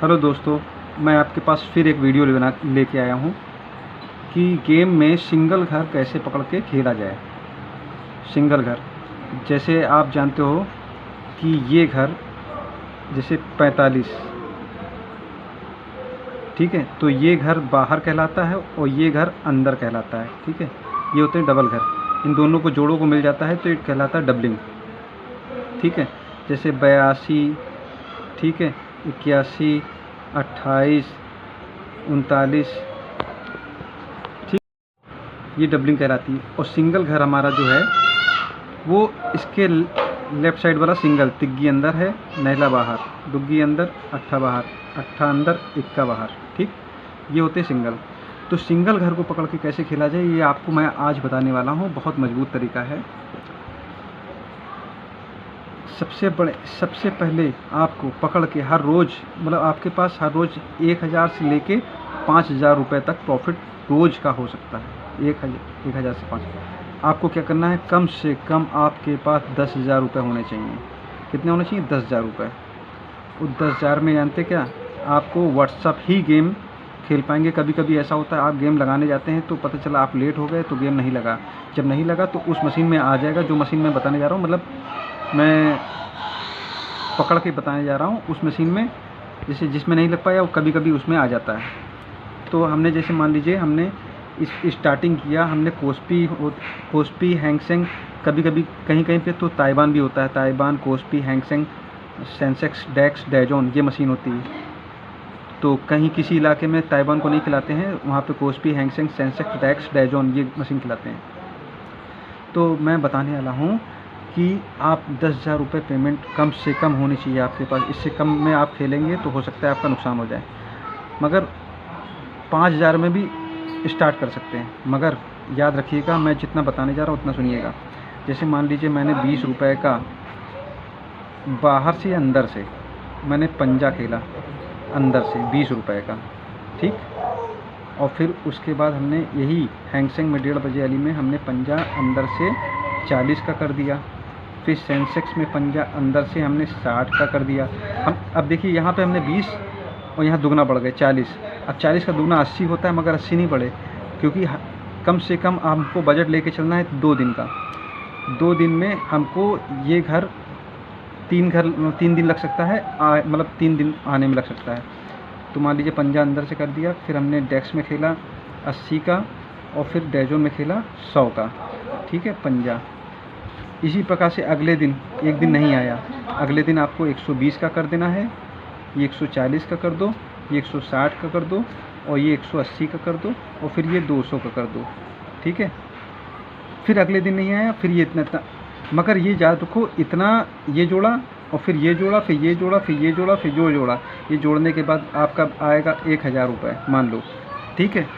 Hello दोस्तों, मैं आपके पास फिर एक वीडियो लेके आया हूँ कि गेम में सिंगल घर कैसे पकड़ के खेला जाए। सिंगल घर जैसे आप जानते हो कि ये घर जैसे 45, ठीक है, तो ये घर बाहर कहलाता है और ये घर अंदर कहलाता है। ठीक है, ये होते हैं डबल घर। इन दोनों को जोड़ों को मिल जाता है तो ये कहलाता है डबलिंग। ठीक है, जैसे 82, ठीक है, 81, 28, 39, ठीक, ये डबलिंग कहलाती है। और सिंगल घर हमारा जो है वो इसके लेफ़्ट साइड वाला सिंगल, तिग्गी अंदर है, नहला बाहर, दुग्गी अंदर, अट्ठा बाहर, अट्ठा अंदर, इक्का बाहर। ठीक, ये होते हैं सिंगल। तो सिंगल घर को पकड़ के कैसे खेला जाए ये आपको मैं आज बताने वाला हूँ। बहुत मजबूत तरीका है। सबसे पहले आपको पकड़ के हर रोज़, मतलब आपके पास हर रोज़ 1000 से लेके 5000 रुपये तक प्रॉफिट रोज़ का हो सकता है। 1000 से 5, आपको क्या करना है, कम से कम आपके पास 10,000 रुपये होने चाहिए। कितने होने चाहिए? 10,000 रुपये। उस 10,000 में जानते क्या, आपको व्हाट्सअप ही गेम खेल पाएंगे। कभी कभी ऐसा होता है आप गेम लगाने जाते हैं तो पता चला आप लेट हो गए तो गेम नहीं लगा। जब नहीं लगा तो उस मशीन में आ जाएगा, जो मशीन मैं बताने जा रहा हूँ, मतलब मैं पकड़ के बताने जा रहा हूँ, उस मशीन में जैसे जिसमें नहीं लग पाया वो कभी कभी उसमें आ जाता है। तो हमने जैसे मान लीजिए हमने इस स्टार्टिंग किया, हमने कोस्पी हैंगसेंग, कभी कभी कहीं कहीं पे तो ताइवान भी होता है। ताइवान, कोस्पी, हैंगसेंग, सेंसेक्स, डेक्स, डैजोन, ये मशीन होती है। तो कहीं किसी इलाके में ताइवान को नहीं खिलाते हैं, वहाँ पे कोस्पी, हैंगसेंग, सेंसेक्स, डेक्स, डैजोन ये मशीन खिलाते हैं। तो मैं बताने वाला हूँ कि आप 10,000 रुपये पेमेंट कम से कम होनी चाहिए आपके पास। इससे कम में आप खेलेंगे तो हो सकता है आपका नुकसान हो जाए। मगर 5,000 में भी स्टार्ट कर सकते हैं। मगर याद रखिएगा, मैं जितना बताने जा रहा हूँ उतना सुनिएगा। जैसे मान लीजिए मैंने 20 रुपये का बाहर से अंदर से मैंने पंजा खेला, अंदर से 20 रुपये का, ठीक। और फिर उसके बाद हमने यही हैंगसेंग में 1:30 बजे वाली में हमने पंजा अंदर से 40 का कर दिया। फिर सेंसेक्स में पंजा अंदर से हमने 60 का कर दिया। हम अब देखिए यहाँ पे हमने 20 और यहाँ दुगना बढ़ गए 40। अब 40 का दुगना 80 होता है, मगर 80 नहीं बढ़े, क्योंकि कम से कम हमको बजट लेके चलना है 2 दिन का। 2 दिन में हमको ये घर 3 दिन लग सकता है, मतलब 3 दिन आने में लग सकता है। तो मान लीजिए पंजा अंदर से कर दिया, फिर हमने डेक्स में खेला 80 का, और फिर डैजोन में खेला 100 का, ठीक है, पंजा। इसी प्रकार से अगले दिन, एक दिन नहीं आया, अगले दिन आपको 120 का कर देना है, ये 140 का कर दो, ये 160 का कर दो, और ये 180 का कर दो, और फिर ये 200 का कर दो, ठीक है। फिर अगले दिन नहीं आया, फिर ये इतना, मगर ये याद रखो, इतना ये जोड़ा और फिर ये जोड़ा, फिर ये जोड़ा, फिर ये जोड़ा, फिर जो जोड़ा, ये जोड़ने के बाद आपका आएगा 1000 रुपये मान लो, ठीक है।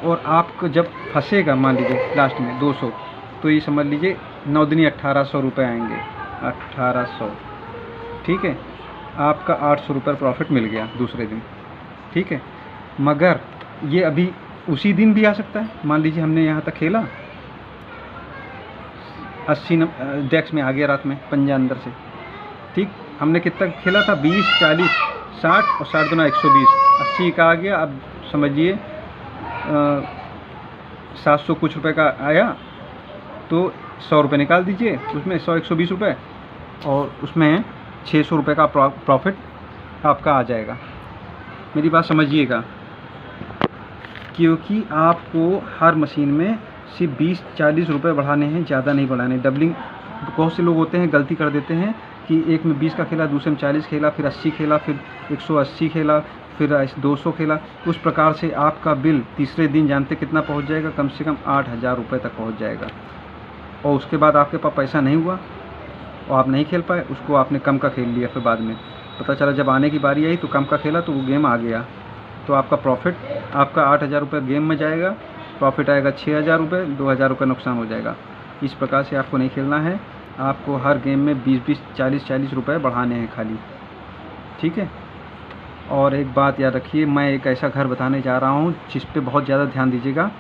और आपको जब फंसेगा मान लीजिए लास्ट में 200, तो ये समझ लीजिए 9 दूनी 1800 रुपये आएंगे, 1800, ठीक है। आपका 800 रुपये प्रॉफिट मिल गया दूसरे दिन, ठीक है। मगर ये अभी उसी दिन भी आ सकता है। मान लीजिए हमने यहाँ तक खेला, 80 डेक्स में आ गया रात में पंजा अंदर से, ठीक। हमने कितना खेला था? 20, 40, 60 और 60 दूना 120, 80 का आ गया। अब समझिए 700 कुछ रुपए का आया, तो 100 रुपये निकाल दीजिए उसमें, 100 120 रुपये, और उसमें 600 रुपये का प्रॉफिट आपका आ जाएगा। मेरी बात समझिएगा, क्योंकि आपको हर मशीन में सिर्फ 20-40 रुपये बढ़ाने हैं, ज़्यादा नहीं बढ़ाने। डबलिंग बहुत से लोग होते हैं गलती कर देते हैं कि एक में 20 का खेला, दूसरे में 40 खेला, फिर 80 खेला, फिर 180 खेला, फिर 200 खेला। उस प्रकार से आपका बिल तीसरे दिन जानते कितना पहुंच जाएगा? कम से कम 8,000 रुपये तक पहुंच जाएगा। और उसके बाद आपके पास पैसा नहीं हुआ और आप नहीं खेल पाए, उसको आपने कम का खेल लिया। फिर बाद में पता चला जब आने की बारी आई तो कम का खेला, तो वो गेम आ गया, तो आपका प्रॉफिट, आपका 8,000 रुपये गेम में जाएगा, प्रॉफिट आएगा 6,000 रुपये, 2,000 रुपये नुकसान हो जाएगा। इस प्रकार से आपको नहीं खेलना है। आपको हर गेम में 20-20, 40-40 रुपये बढ़ाने हैं खाली, ठीक है। और एक बात याद रखिए, मैं एक ऐसा घर बताने जा रहा हूँ जिस पे बहुत ज़्यादा ध्यान दीजिएगा।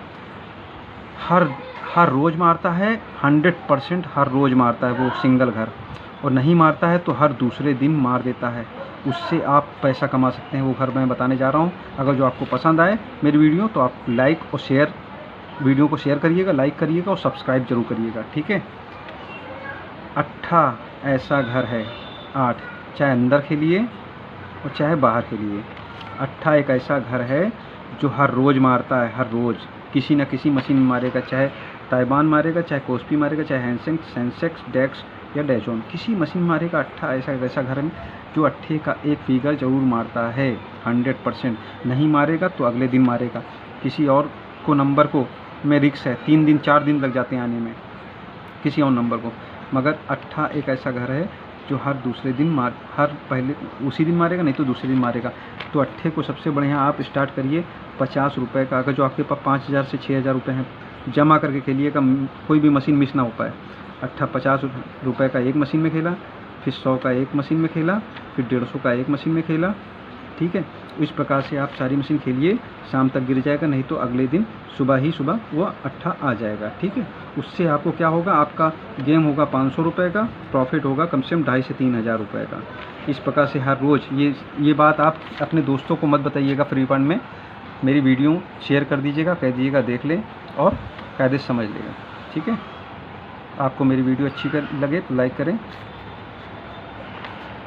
हर रोज़ मारता है, 100% हर रोज़ मारता है वो सिंगल घर, और नहीं मारता है तो हर दूसरे दिन मार देता है। उससे आप पैसा कमा सकते हैं। वो घर मैं बताने जा रहा हूँ। अगर जो आपको पसंद आए मेरी वीडियो तो आप लाइक और शेयर, वीडियो को शेयर करिएगा, लाइक करिएगा और सब्सक्राइब जरूर करिएगा, ठीक है। 8 ऐसा घर है, 8, चाहे अंदर के लिए और चाहे बाहर के लिए। 8 एक ऐसा घर है जो हर रोज़ मारता है, हर रोज़ किसी न किसी मशीन में मारेगा, चाहे ताइवान मारेगा, चाहे कोस्पी मारेगा, चाहे सेंसेक्स, डेक्स या डेजोन, किसी मशीन मारेगा। 8 ऐसा घर है जो 8 का एक फिगर ज़रूर मारता है 100%। नहीं मारेगा तो अगले दिन मारेगा। किसी और को नंबर को में रिक्स है, 3 दिन 4 दिन लग जाते हैं आने में किसी और नंबर को, मगर 8 एक ऐसा घर है जो हर दूसरे दिन हर पहले उसी दिन मारेगा, नहीं तो दूसरे दिन मारेगा। तो 8 को सबसे बढ़िया आप स्टार्ट करिए 50 रुपये का। अगर जो आपके पास 5000 से 6000 रुपये हैं, जमा करके खेलिएगा, कोई भी मशीन मिस ना हो पाए। 50 रुपये का एक मशीन में खेला, फिर 100 का एक मशीन में खेला, फिर 150 का एक मशीन में खेला, ठीक है। इस प्रकार से आप सारी मशीन खेलिए, शाम तक गिर जाएगा, नहीं तो अगले दिन सुबह वो 8 आ जाएगा, ठीक है। उससे आपको क्या होगा, आपका गेम होगा 500 रुपये का, प्रॉफिट होगा कम से कम 2500 से 3000 रुपये का। इस प्रकार से हर रोज़ ये बात आप अपने दोस्तों को मत बताइएगा फ्री फंड में। मेरी वीडियो शेयर कर दीजिएगा, कह दीजिएगा देख ले और कायदे से समझ लेगा, ठीक है। आपको मेरी वीडियो अच्छी लगे तो लाइक करें,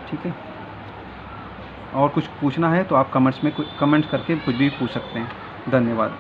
ठीक है। और कुछ पूछना है तो आप कमेंट्स करके कुछ भी पूछ सकते हैं। धन्यवाद।